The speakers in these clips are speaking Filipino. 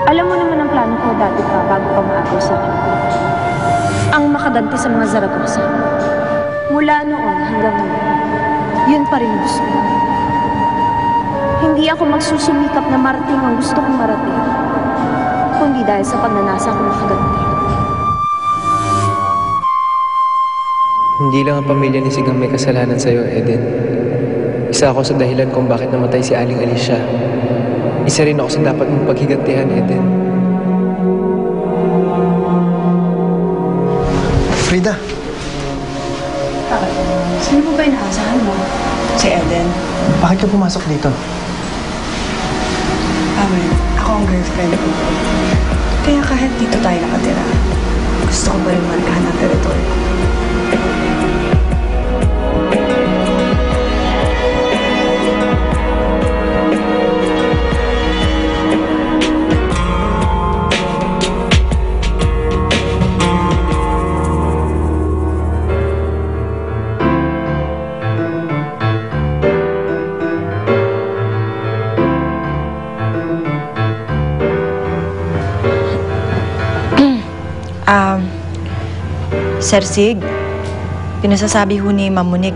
Alam mo naman ang plano ko dati pa bago pa maagaw sa akin. Ang makadante sa mga Zaragoza. Mula noon hanggang ngayon, yun pa rin gusto ko. Hindi ako magsusumikap na marating ang gusto kong marating, kundi dahil sa pagnanasa ko makadante. Hindi lang ang pamilya ni Sig ang may kasalanan sa'yo, Eden. Isa ako sa dahilan kung bakit namatay si Aling Alicia. Isa rin ako sa dapat mong paghigantihan, Eden. Frida! Sino po ba inaasahan mo? Si Eden. Bakit ka pumasok dito? Amen, ako ang girlfriend ko. Kaya kahit dito tayo nakatira, gusto ko pa rin markahan ang teritoryo ko. Sir Sig, pinasasabi ho ni Ma'am Monique,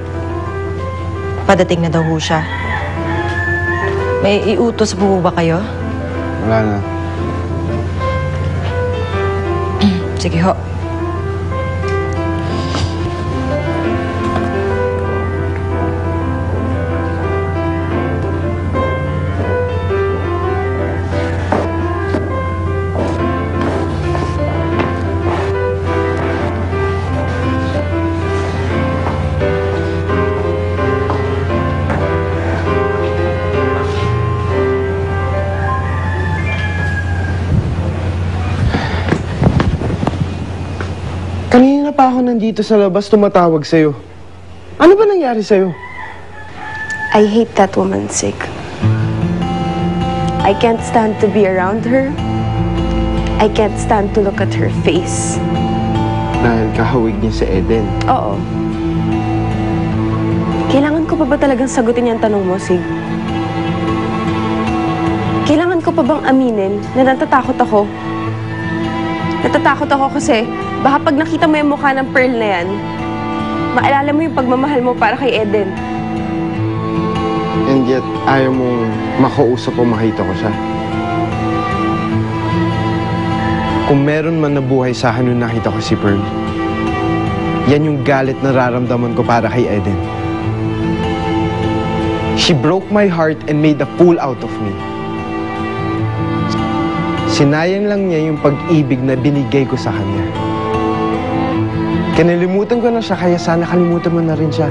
padating na daw ho siya. May iutos po ba kayo? Wala na. Sige ho. Kanina pa ako nandito sa labas tumatawag sa'yo. Ano ba nangyari sa'yo? I hate that woman, Sig. I can't stand to be around her. I can't stand to look at her face. Dahil kahawig niya sa Eden. Oo. Kailangan ko pa ba talagang sagutin yung tanong mo, Sig? Kailangan ko pa bang aminin na natatakot ako? Natatakot ako kasi baka pag nakita mo yung mukha ng Pearl na yan, maalala mo yung pagmamahal mo para kay Eden. And yet, ayaw mong makausap o makita ko siya. Kung meron man nabuhay sa akin nung nakita ko si Pearl, yan yung galit na nararamdaman ko para kay Eden. She broke my heart and made a fool out of me. Sinayang lang niya yung pag-ibig na binigay ko sa kanya. Kinalimutan ko na siya, kaya sana kalimutan mo na rin siya.